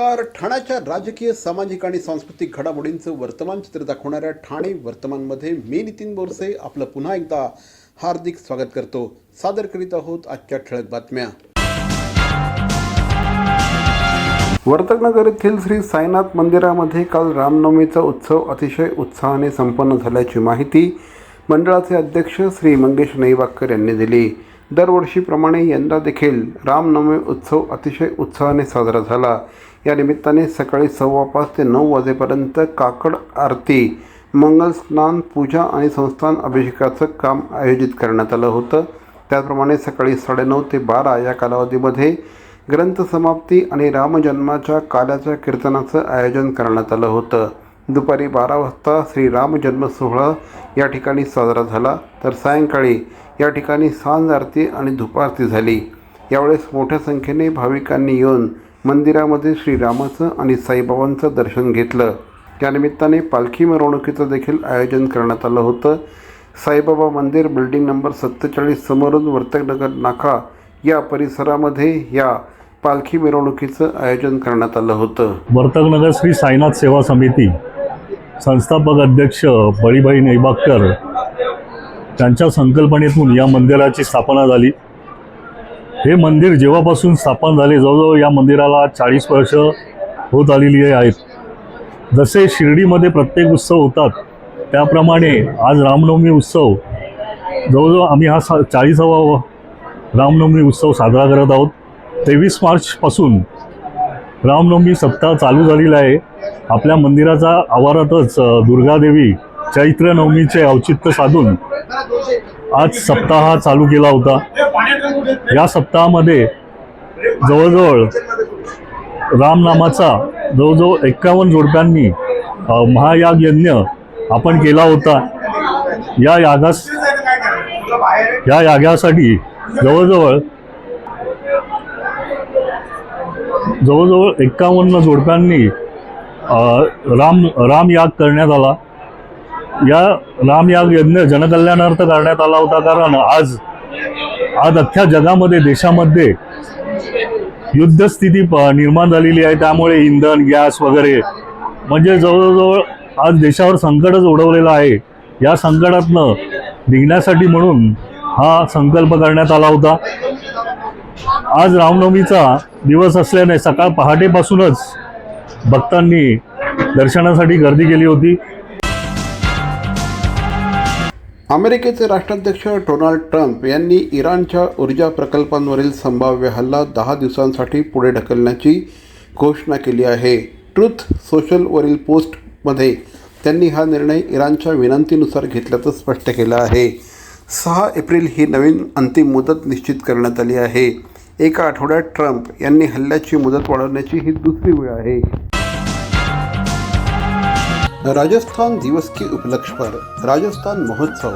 नमस्कार. ठाण्याच्या राजकीय, सामाजिक आणि सांस्कृतिक घडामोडींचं वर्तमान चित्र दाखवणाऱ्या ठाणे वर्तमानमध्ये मी नितीन बोरसे आपलं पुन्हा एकदा हार्दिक स्वागत करतो. सादर करीत आहोत आजच्या ठळक बातम्या. वर्तकनगर येथील श्री साईनाथ मंदिरामध्ये काल रामनवमीचा उत्सव अतिशय उत्साहाने संपन्न झाल्याची माहिती मंडळाचे अध्यक्ष श्री मंगेश नईबागकर यांनी दिली. दरवर्षीप्रमाणे यंदा देखील रामनवमी उत्सव अतिशय उत्साहाने साजरा झाला. या निमित्ताने सकाळी 5:15 ते 9 वाजेपर्यंत काकड आरती, मंगल स्नान, पूजा आणि संस्थान अभिषेकाचं काम आयोजित करण्यात आलं होतं. त्याचप्रमाणे सकाळी 9:30 ते 12 या कालावधीमध्ये ग्रंथ समाप्ती आणि रामजन्माच्या काल्याच्या कीर्तनाचं आयोजन करण्यात आलं होतं. दुपारी 12 वाजता श्री राम जन्म सोहळा या ठिकाणी साजरा झाला, तर सायंकाळी या ठिकाणी सांज आरती आणि धूपारती झाली. यावेळेस मोठ्या संख्येने भाविकांनी येऊन मंदिरामध्ये श्रीरामाचं आणि साईबाबांचं दर्शन घेतलं. त्यानिमित्ताने पालखी मिरवणुकीचं देखील आयोजन करण्यात आलं होतं. साईबाबा मंदिर बिल्डिंग नंबर 47 समोरून वर्तकनगर नाका या परिसरामध्ये या पालखी मिरवणुकीचं आयोजन करण्यात आलं होतं. वर्तकनगर श्री साईनाथ सेवा समिती संस्थापक अध्यक्ष बळीभाई नईबागकर त्यांच्या संकल्पनेतून या मंदिराची स्थापना झाली. हे मंदिर जेव्हापासून स्थापन झाले, जवळजवळ या मंदिराला 40 वर्ष होत आलेली आहेत. जसे शिर्डीमध्ये प्रत्येक उत्सव होतात त्याप्रमाणे आज रामनवमी उत्सव जवळजवळ आम्ही हा 40वा रामनवमी उत्सव साजरा करत आहोत. 23 मार्चपासून रामनवमी सप्ताह चालू झालेला आहे. आपल्या मंदिराच्या आवारातच दुर्गादेवी चैत्र नवमीचे औचित्य साधून आज सप्ताह चालू केला होता. या सप्ताहामध्ये जवळजवळ रामनामाचा जवळजवळ 51 जोडप्यांनी महायाग यज्ञ आपण केला होता. या यागासाठी जवळजवळ 51 जोडप्यांनी रामयाग करण्यात आला. या रामयाग यज्ञ जनकल्याणार्थ करण्यात आला होता, कारण आज अख्ख्या जगामध्ये, देशामध्ये युद्धस्थिती निर्माण झालेली आहे. त्यामुळे इंधन, गॅस वगैरे म्हणजे जवळजवळ आज देशावर संकटच ओढवलेलं आहे. या संकटातनं निघण्यासाठी म्हणून हा संकल्प करण्यात आला होता. आज रामनवमीचा दिवस असल्याने सकाळ पहाटेपासूनच भक्तांनी दर्शनासाठी गर्दी केली होती. अमेरिकेचे राष्ट्राध्यक्ष डोनाल्ड ट्रम्प यांनी इराणच्या ऊर्जा प्रकल्पांवरील संभाव्य हल्ला 10 दिवसांसाठी पुढे ढकलण्याची घोषणा केली आहे. ट्रुथ सोशलवरील पोस्टमध्ये त्यांनी हा निर्णय इराणच्या विनंतीनुसार घेतल्याचं स्पष्ट केलं आहे. 6 एप्रिल ही नवीन अंतिम मुदत निश्चित करण्यात आली आहे. एका आठवड्यात ट्रम्प यांनी हल्ल्याची मुदत वाढवण्याची ही दुसरी वेळ आहे. राजस्थान दिवस के उपलक्ष्य पर राजस्थान महोत्सव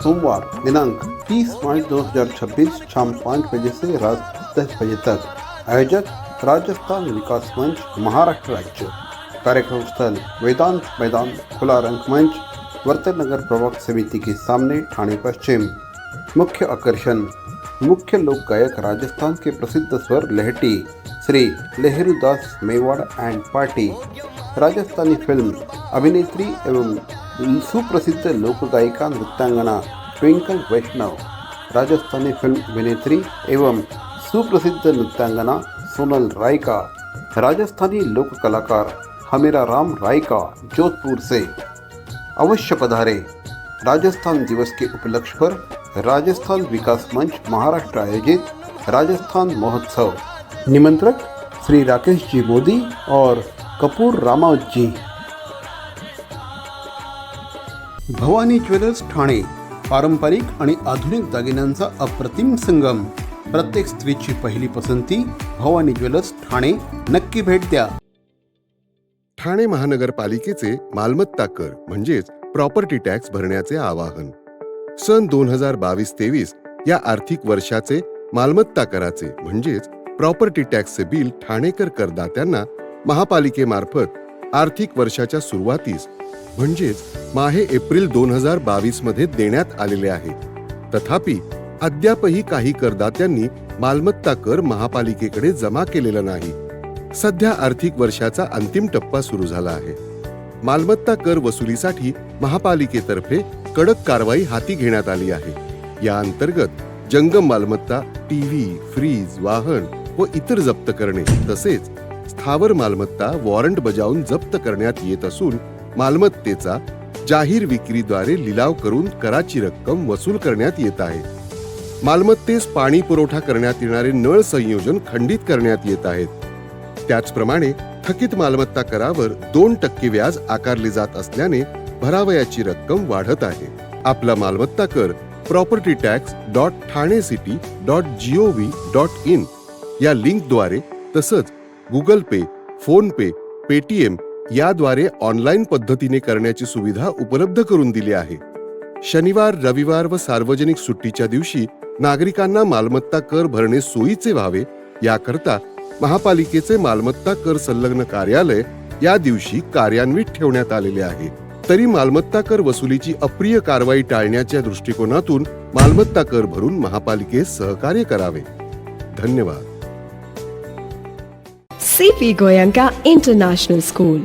सोमवार दिनांक 30 मार्च 2026 शाम 5 बजे से रात 10 बजे तक. आयोजक राजस्थान विकास मंच, महाराष्ट्र राज्य. कार्यक्रम स्थल वेदांत मैदान, खुला रंगमंच, वर्तकनगर प्रभाग समिति के सामने, ठाणे पश्चिम. मुख्य आकर्षण मुख्य लोक गायक राजस्थान के प्रसिद्ध स्वर लहटी Shri Lahrudas Mewar and party. Rajasthani film अभिनेत्री एवं सुप्रसिद्ध लोक गायिका नृत्यांगना ट्विंकल वैष्णव. राजस्थानी फिल्म अभिनेत्री एवं सुप्रसिद्ध नृत्यांगना सोनल रायका. राजस्थानी लोक कलाकार हमीरा राम रायका जोधपुर से. अवश्य पधारे. राजस्थान दिवस के उपलक्ष्य पर राजस्थान विकास मंच महाराष्ट्र आयोजित राजस्थान महोत्सव. निमंत्रक श्री राकेश जी मोदी और कपूर रामावत जी. भवानी ज्वेलर्स ठाणे, पारंपरिक आणि आधुनिक दागिन्यांचा अप्रतिम संगम. प्रत्येक स्त्रीची पहिली पसंती भवानी ज्वेलर्स ठाणे. नक्की भेट द्या. ठाणे महानगरपालिकेचे मालमत्ता कर म्हणजेच प्रॉपर्टी टॅक्स भरण्याचे आवाहन. सन 2022-23 या आर्थिक वर्षाचे मालमत्ता कराचे म्हणजेच प्रॉपर्टी टॅक्सचे बिल ठाणेकर करदात्यांना महापालिकेमार्फत आर्थिक वर्षाच्या सुरुवातीस म्हणजेच माहे एप्रिल 2022 मध्ये देण्यात आलेले आहे. तथापि अद्यापही काही करदात्यांनी मालमत्ता कर महापालिकेकडे जमा केलेला नाही. सध्या आर्थिक वर्षाचा अंतिम टप्पा सुरू झाला आहे. मालमत्ता कर वसुलीसाठी महापालिकेतर्फे कडक कारवाई हाती घेण्यात आली आहे. या अंतर्गत जंगम मालमत्ता, टीव्ही, फ्रीज, वाहन व इतर जप्त करणे तसेच स्थावर मालमत्ता वॉरंट बजावून जप्त करण्यात येत असून मालमत्तेचा जाहीर विक्रीद्वारे लिलाव करून कराची रक्कम वसूल करण्यात येत आहे. मालमत्तेस पाणी पुरवठा करण्यात येणारे नळ संयोजन खंडित करण्यात येत आहेत. त्याचप्रमाणे थकीत मालमत्ता करावर 2% व्याज आकारले जात असल्याने भरावयाची रक्कम वाढत आहे. आपला मालमत्ता कर propertytax.thanecity.gov.in या लिंकद्वारे तसंच गुगल पे, फोन पे, पेटीएम याद्वारे ऑनलाईन पद्धतीने करण्याची सुविधा उपलब्ध करून दिली आहे. शनिवार, रविवार व सार्वजनिक सुट्टीच्या दिवशी नागरिकांना मालमत्ता कर भरणे सोयीचे व्हावे याकरता महापालिकेचे मालमत्ता कर संलग्न कार्यालय या दिवशी कार्यान्वित ठेवण्यात आलेले आहे. तरी मालमत्ता कर वसुलीची अप्रिय कारवाई टाळण्याच्या दृष्टिकोनातून मालमत्ता कर भरून महापालिकेस सहकार्य करावे. धन्यवाद. CP Goenka International School,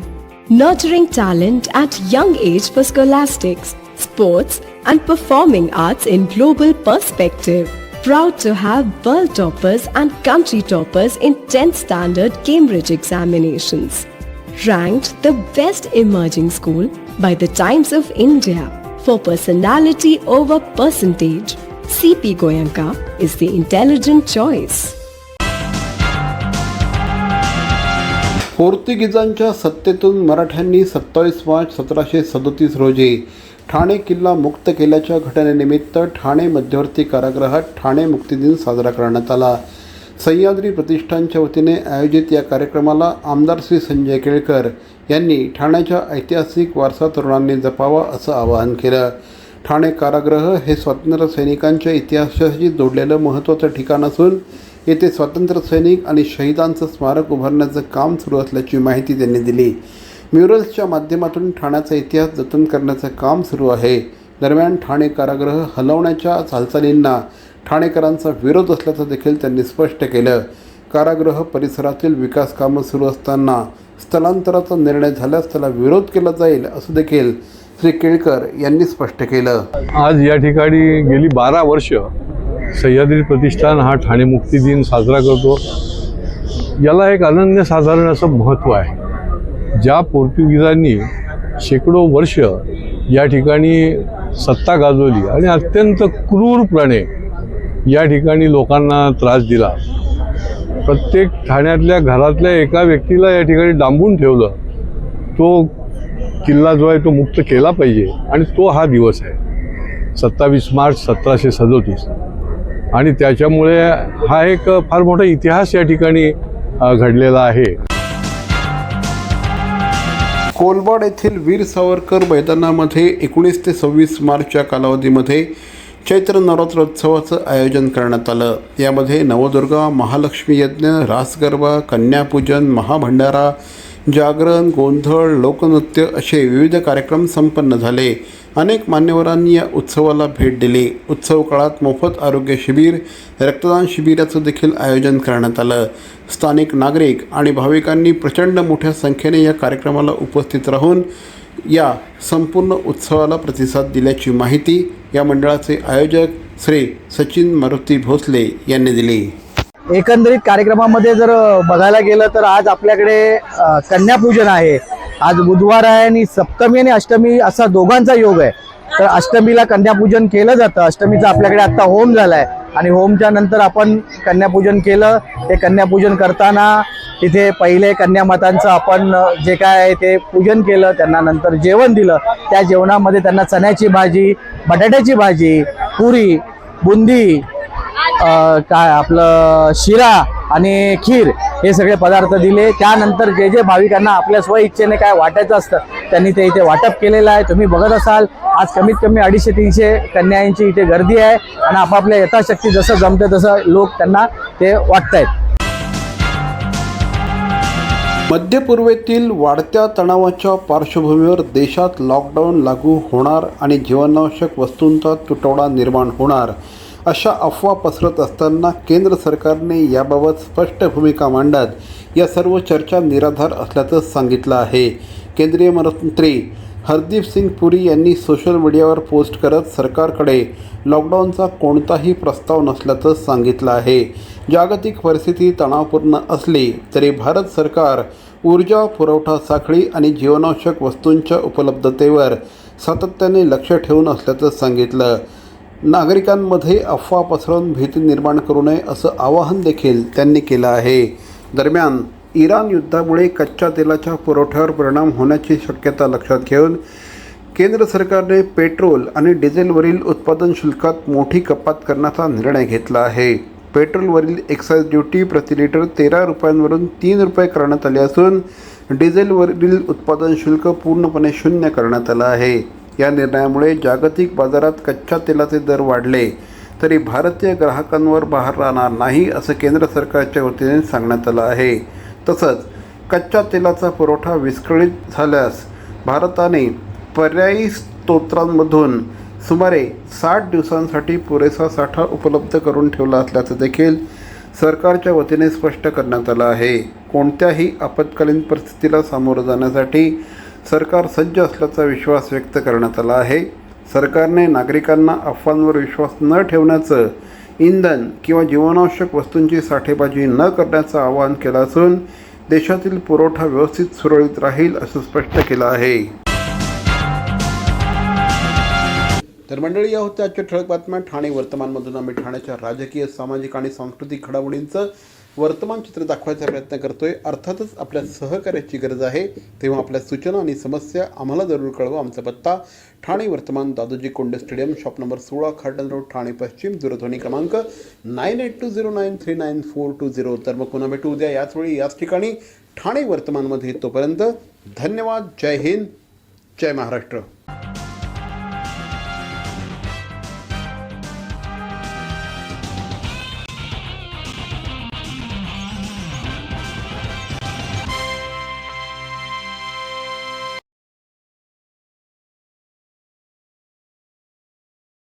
nurturing talent at young age for scholastics, sports and performing arts in global perspective. Proud to have world toppers and country toppers in 10th standard Cambridge examinations. Ranked the best emerging school by the Times of India for personality over percentage. CP Goenka is the intelligent choice. पोर्तुगीजांच्या सत्तेतून मराठ्यांनी 27 मार्च 1737 रोजी ठाणे किल्ला मुक्त केल्याच्या घटनेनिमित्त ठाणे मध्यवर्ती कारागृहात ठाणे मुक्ती दिन साजरा करण्यात आला. सह्याद्री प्रतिष्ठानच्या वतीने आयोजित या कार्यक्रमाला आमदार श्री संजय केळकर यांनी ठाण्याच्या ऐतिहासिक वारसा तरुणांनी जपावा असं आवाहन केलं. ठाणे कारागृह हे स्वातंत्र्य सैनिकांच्या इतिहासाशी जोडलेलं महत्त्वाचं ठिकाण असून येथे स्वातंत्र्य सैनिक आणि शहीदांचं स्मारक उभारण्याचं काम सुरू असल्याची माहिती त्यांनी दिली. म्युरल्सच्या माध्यमातून ठाण्याचा इतिहास जतन करण्याचं काम सुरू आहे. दरम्यान ठाणे कारागृह हलवण्याच्या हालचालींना ठाणेकरांचा विरोध असल्याचं देखील त्यांनी स्पष्ट केलं. कारागृह परिसरातील विकास कामं सुरू असताना स्थलांतराचा निर्णय झाल्यास त्याला विरोध केला जाईल असं देखील श्री केळकर यांनी स्पष्ट केलं. आज या ठिकाणी गेली 12 वर्ष सह्याद्री प्रतिष्ठान हा ठाणे मुक्ती दिन साजरा करतो. याला एक अनन्यसाधारण असं महत्त्व आहे. ज्या पोर्तुगीजांनी शेकडो वर्ष या ठिकाणी सत्ता गाजवली आणि अत्यंत क्रूरपणे या ठिकाणी लोकांना त्रास दिला. प्रत्येक ठाण्यातल्या घरातल्या एका व्यक्तीला या ठिकाणी डांबून ठेवलं. तो किल्ला जो आहे तो मुक्त केला पाहिजे आणि तो हा दिवस आहे 27 मार्च 1737 आणि त्याच्यामुळे हा एक फार मोठा इतिहास या ठिकाणी घडलेला आहे. कोलवाड येथील वीर सावरकर मैदानामध्ये 19 ते 26 मार्चच्या कालावधीमध्ये चैत्र नवरात्रोत्सवाचं आयोजन करण्यात आलं. यामध्ये नवदुर्गा, महालक्ष्मी यज्ञ, रास गरबा, कन्यापूजन, महाभंडारा, जागरण, गोंधळ, लोकनृत्य असे विविध कार्यक्रम संपन्न झाले. अनेक मान्यवरांनी या उत्सवाला भेट दिली. उत्सव काळात मोफत आरोग्य शिबिर, रक्तदान शिबिराचं देखील आयोजन करण्यात आलं. स्थानिक नागरिक आणि भाविकांनी प्रचंड मोठ्या संख्येने या कार्यक्रमाला उपस्थित राहून या संपूर्ण उत्सवाला प्रतिसाद दिल्याची माहिती या मंडळाचे आयोजक श्री सचिन मारुती भोसले यांनी दिली. एकंदरीत कार्यक्रमामध्ये जर बघायला गेलं तर आज आपल्याकडे कन्यापूजन आहे. आज बुधवार आहे आणि सप्तमी आणि अष्टमी असा दोघांचा योग आहे. तर अष्टमीला कन्यापूजन केलं जातं. अष्टमीचा आपल्याकडे आत्ता होम झाला आहे आणि होमच्या नंतर आपण कन्यापूजन केलं. ते कन्यापूजन करताना तिथे पहिले कन्यामातांचं आपण जे काय आहे ते पूजन केलं. त्यांना नंतर जेवण दिलं. त्या जेवणामध्ये त्यांना चण्याची भाजी, बटाट्याची भाजी, पुरी, बुंदी, काय आपलं शिरा आणि खीर हे सगळे पदार्थ दिले. त्यानंतर जे जे भाविकांना आपल्या स्व इच्छेने काय वाटायचं असतं त्यांनी ते इथे वाटप केलेलं आहे. तुम्ही बघत असाल आज कमीत कमी 250-300 कन्यांची इथे गर्दी आहे आणि आपापल्या यथाशक्ती जसं जमतं तसं लोक त्यांना ते वाटतायत. मध्य पूर्वेतील वाढत्या तणावाच्या पार्श्वभूमीवर देशात लॉकडाऊन लागू होणार आणि जीवनावश्यक वस्तूंचा तुटवडा निर्माण होणार अशा अफवा पसरत असताना केंद्र सरकारने याबाबत स्पष्ट भूमिका मांडत या सर्व चर्चा निराधार असल्याचं सांगितलं आहे. केंद्रीय मंत्री हरदीप सिंग पुरी यांनी सोशल मीडियावर पोस्ट करत सरकारकडे लॉकडाऊनचा कोणताही प्रस्ताव नसल्याचं सांगितलं आहे. जागतिक परिस्थिती तणावपूर्ण असली तरी भारत सरकार ऊर्जा पुरवठा साखळी आणि जीवनावश्यक वस्तूंच्या उपलब्धतेवर सातत्याने लक्ष ठेवून असल्याचं सांगितलं. नागरिकांमध्ये अफवा पसरवून भीती निर्माण करू नये असं आवाहन देखील त्यांनी केलं आहे. दरम्यान इराण युद्धामुळे कच्च्या तेलाच्या पुरवठ्यावर परिणाम होण्याची शक्यता लक्षात घेऊन केंद्र सरकारने पेट्रोल आणि डिझेलवरील उत्पादन शुल्कात मोठी कपात करण्याचा निर्णय घेतला आहे. पेट्रोलवरील एक्साईज ड्युटी प्रति लिटर 13 रुपयांवरून 3 रुपये करण्यात आली असून डिझेलवरील उत्पादन शुल्क पूर्णपणे शून्य करण्यात आलं आहे. या निर्णयामुळे जागतिक बाजारात कच्च्या तेलाचे दर वाढले तरी भारतीय ग्राहकांवर भार राहणार नाही असं केंद्र सरकारच्या वतीने सांगण्यात आलं आहे. तसंच कच्च्या तेलाचा पुरवठा विस्कळीत झाल्यास भारताने पर्यायी स्रोतांमधून सुमारे 60 दिवसांसाठी पुरेसा साठा उपलब्ध करून ठेवला असल्याचं देखील सरकारच्या वतीने स्पष्ट करण्यात आलं आहे. कोणत्याही आपत्कालीन परिस्थितीला सामोरं जाण्यासाठी सरकार सज्ज असल्याचा विश्वास व्यक्त करण्यात आला आहे. सरकारने नागरिकांना अफवांवर विश्वास न ठेवण्याचं, इंधन किंवा जीवनावश्यक वस्तूंची साठेबाजी न करण्याचं आवाहन केलं असून देशातील पुरवठा व्यवस्थित सुरळीत राहील असं स्पष्ट केलं आहे. तर मंडळी, या होत्या आजच्या ठळक बातम्या. ठाणे वर्तमानमधून आम्ही ठाण्याच्या राजकीय, सामाजिक आणि सांस्कृतिक घडामोडींचं वर्तमान चित्र दाखवायचा प्रयत्न करतोय. अर्थातच आपल्या सहकार्याची गरज आहे, तेव्हा आपल्या सूचना आणि समस्या आम्हाला जरूर कळवा. आमचा पत्ता ठाणे वर्तमान, Dadoji Konde stadium, shop number 16, Khardan road, Thane पश्चिम. दूरध्वनी क्रमांक 9820939420. तर मग पुन्हा भेटू उद्या याच वेळी याच ठिकाणी ठाणे वर्तमानमध्ये. तोपर्यंत धन्यवाद. जय हिंद, जय महाराष्ट्र.